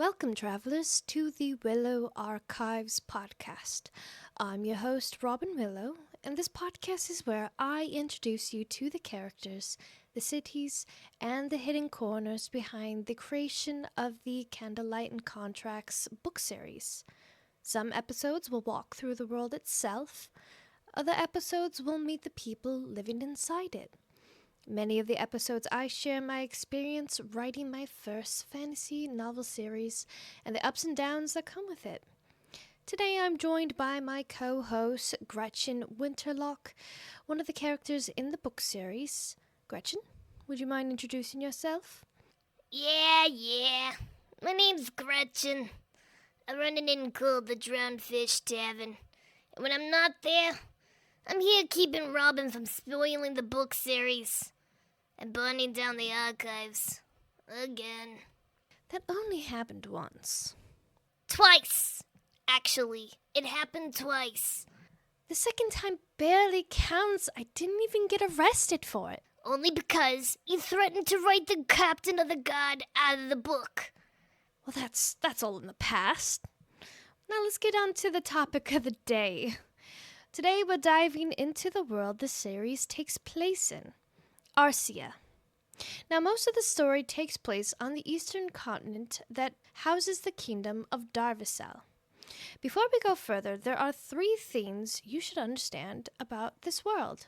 Welcome, travelers, to the Willow Archives Podcast. I'm your host, Robin Willow, and this podcast is where I introduce you to the characters, the cities, and the hidden corners behind the creation of the Candlelight Contracts book series. Some episodes will walk through the world itself, other episodes will meet the people living inside it. Many of the episodes I share my experience writing my first fantasy novel series and the ups and downs that come with it. Today I'm joined by my co-host Gretchan Winterlock, one of the characters in the book series. Gretchan, would you mind introducing yourself? Yeah. My name's Gretchan. I run an inn called the Drowned Fish Tavern. And when I'm not there, I'm here keeping Robin from spoiling the book series and burning down the archives. Again. That only happened once. Twice, actually. It happened twice. The second time barely counts. I didn't even get arrested for it. Only because you threatened to write the captain of the guard out of the book. Well, that's all in the past. Now let's get on to the topic of the day. Today we're diving into the world the series takes place in, Arceeya. Now most of the story takes place on the eastern continent that houses the kingdom of Darvasel. Before we go further, there are 3 things you should understand about this world.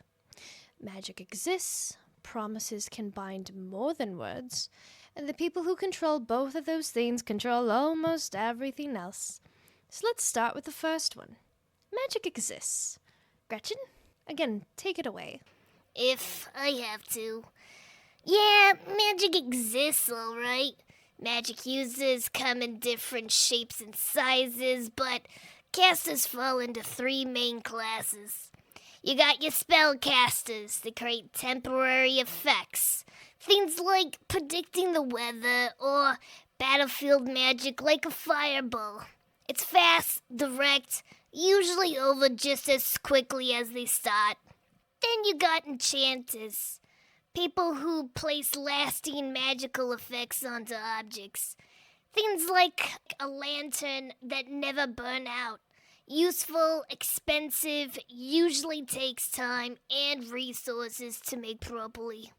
Magic exists, promises can bind more than words, and the people who control both of those things control almost everything else. So let's start with the first one. Magic exists. Gretchan, again, take it away. If I have to. Yeah, magic exists, alright. Magic users come in different shapes and sizes, but casters fall into 3 main classes. You got your spellcasters that create temporary effects. Things like predicting the weather or battlefield magic like a fireball. It's fast, direct, usually over just as quickly as they start. Then you got enchanters, people who place lasting magical effects onto objects. Things like a lantern that never burn out. Useful, expensive, usually takes time and resources to make properly.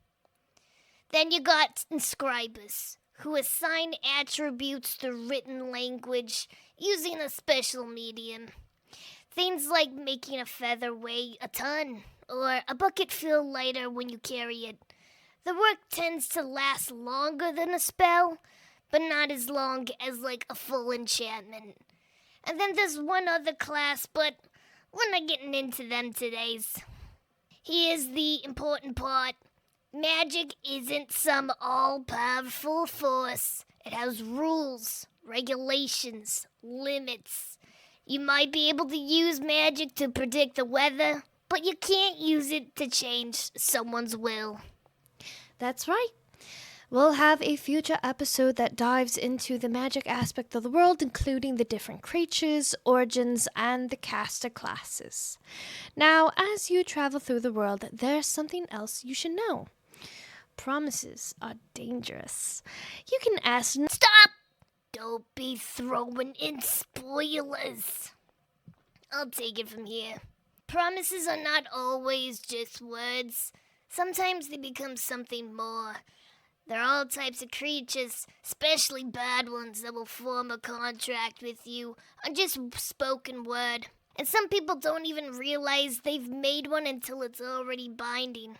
Then you got inscribers, who assign attributes to written language using a special medium. Things like making a feather weigh a ton, or a bucket feel lighter when you carry it. The work tends to last longer than a spell, but not as long as like a full enchantment. And then there's one other class, but we're not getting into them today. Here's the important part. Magic isn't some all-powerful force. It has rules, regulations, limits. You might be able to use magic to predict the weather, but you can't use it to change someone's will. That's right. We'll have a future episode that dives into the magic aspect of the world, including the different creatures, origins, and the caster classes. Now, as you travel through the world, there's something else you should know. Promises are dangerous. You can ask... Stop! Don't be throwing in spoilers. I'll take it from here. Promises are not always just words. Sometimes they become something more. There are all types of creatures, especially bad ones, that will form a contract with you on just spoken word. And some people don't even realize they've made one until it's already binding.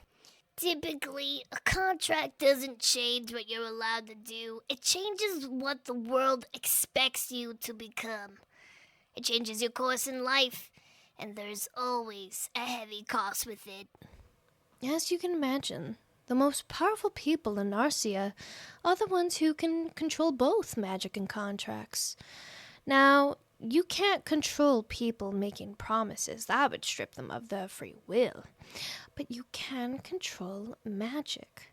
Typically, a contract doesn't change what you're allowed to do. It changes what the world expects you to become. It changes your course in life, and there's always a heavy cost with it. As you can imagine, the most powerful people in Arceeya are the ones who can control both magic and contracts. Now, you can't control people making promises. That would strip them of their free will. But you can control magic.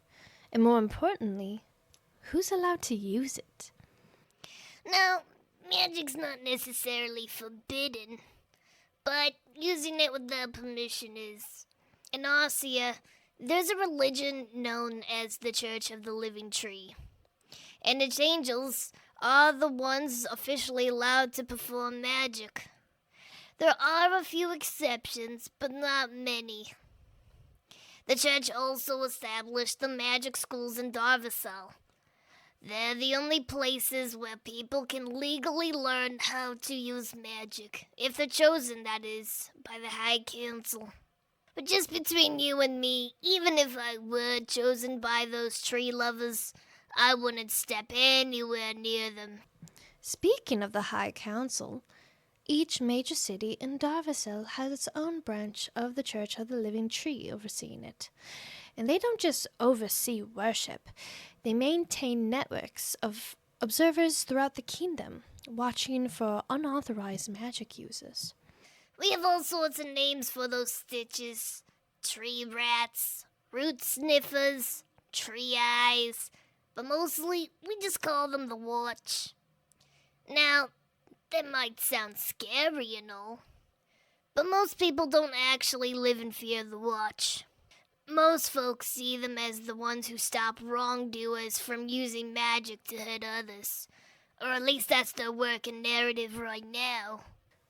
And more importantly, who's allowed to use it? Now, magic's not necessarily forbidden, but using it without permission is. In Arceeya, there's a religion known as the Church of the Living Tree, and its angels are the ones officially allowed to perform magic. There are a few exceptions, but not many. The church also established the magic schools in Darvasal. They're the only places where people can legally learn how to use magic, if they're chosen, that is, by the High Council. But just between you and me, even if I were chosen by those tree lovers, I wouldn't step anywhere near them. Speaking of the High Council, each major city in Darvasel has its own branch of the Church of the Living Tree overseeing it. And they don't just oversee worship, they maintain networks of observers throughout the kingdom, watching for unauthorized magic users. We have all sorts of names for those stitches. Tree rats, root sniffers, tree eyes, but mostly we just call them the Watch. Now, that might sound scary, but most people don't actually live in fear of the Watch. Most folks see them as the ones who stop wrongdoers from using magic to hurt others. Or at least that's their working narrative right now.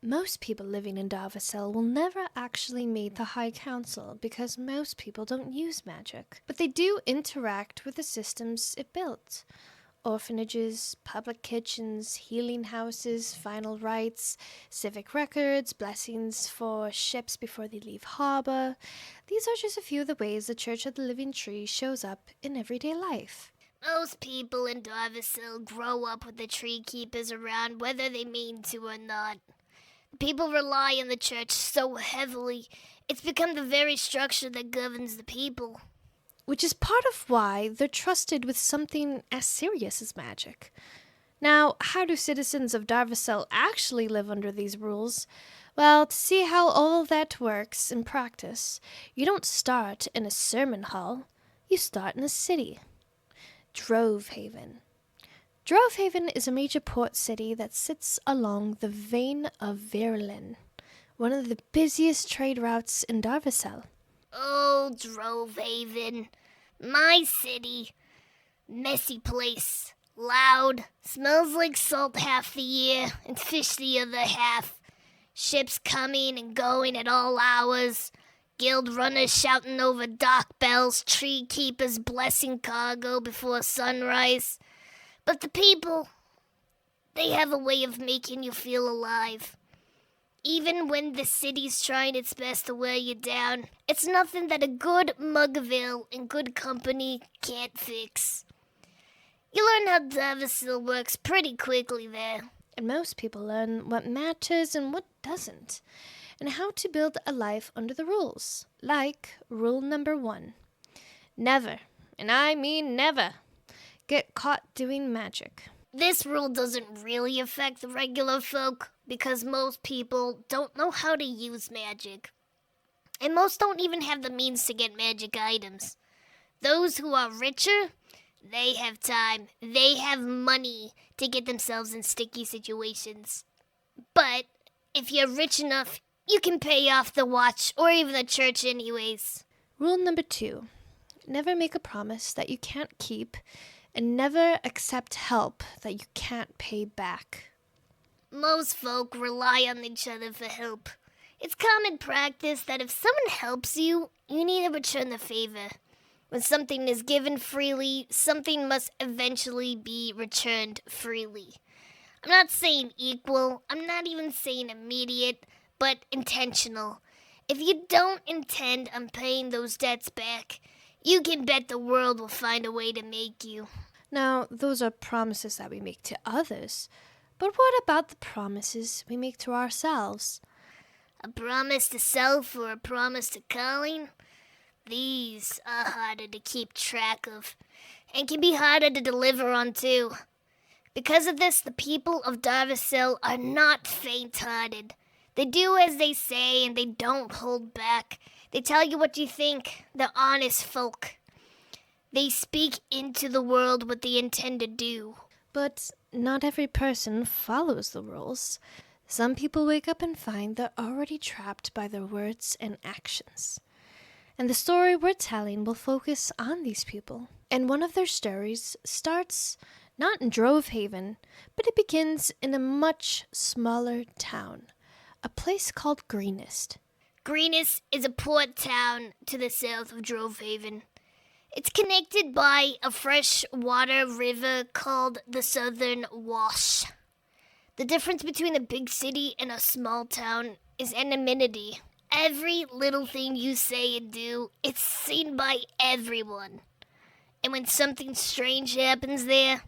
Most people living in Darvasel will never actually meet the High Council because most people don't use magic. But they do interact with the systems it built. Orphanages, public kitchens, healing houses, final rites, civic records, blessings for ships before they leave harbor. These are just a few of the ways the Church of the Living Tree shows up in everyday life. Most people in Darvasel grow up with the tree keepers around whether they mean to or not. People rely on the church so heavily, it's become the very structure that governs the people. Which is part of why they're trusted with something as serious as magic. Now, how do citizens of Darvasel actually live under these rules? Well, to see how all that works in practice, you don't start in a sermon hall, you start in a city. Drovehaven. Drovehaven is a major port city that sits along the Vein of Verilyn, one of the busiest trade routes in Darvasel. Oh, Drovehaven, my city. Messy place. Loud. Smells like salt half the year and fish the other half. Ships coming and going at all hours. Guild runners shouting over dock bells. Tree keepers blessing cargo before sunrise. But the people, they have a way of making you feel alive. Even when the city's trying its best to wear you down, it's nothing that a good mug of ale and good company can't fix. You learn how Darvasel works pretty quickly there. And most people learn what matters and what doesn't, and how to build a life under the rules. Like rule number 1. Never, and I mean never, get caught doing magic. This rule doesn't really affect the regular folk because most people don't know how to use magic. And most don't even have the means to get magic items. Those who are richer, they have time, they have money to get themselves in sticky situations. But if you're rich enough, you can pay off the watch or even the church anyways. Rule number 2. Never make a promise that you can't keep, and never accept help that you can't pay back. Most folk rely on each other for help. It's common practice that if someone helps you, you need to return the favor. When something is given freely, something must eventually be returned freely. I'm not saying equal, I'm not even saying immediate, but intentional. If you don't intend on paying those debts back, you can bet the world will find a way to make you. Now, those are promises that we make to others. But what about the promises we make to ourselves? A promise to self or a promise to calling? These are harder to keep track of, and can be harder to deliver on too. Because of this, the people of Darvasel are not faint-hearted. They do as they say, and they don't hold back. They tell you what you think. They're honest folk. They speak into the world what they intend to do. But not every person follows the rules. Some people wake up and find they're already trapped by their words and actions. And the story we're telling will focus on these people. And one of their stories starts not in Drovehaven, but it begins in a much smaller town, a place called Greenest. Greenest is a port town to the south of Drovehaven. It's connected by a freshwater river called the Southern Wash. The difference between a big city and a small town is anonymity. Every little thing you say and do, it's seen by everyone. And when something strange happens there,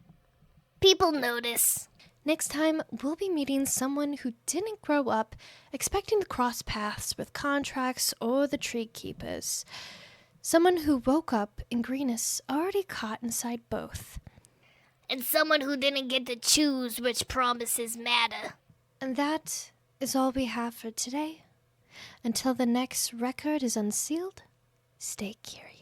people notice. Next time, we'll be meeting someone who didn't grow up expecting to cross paths with contracts or the tree keepers. Someone who woke up in Greenest already caught inside both. And someone who didn't get to choose which promises matter. And that is all we have for today. Until the next record is unsealed, stay curious.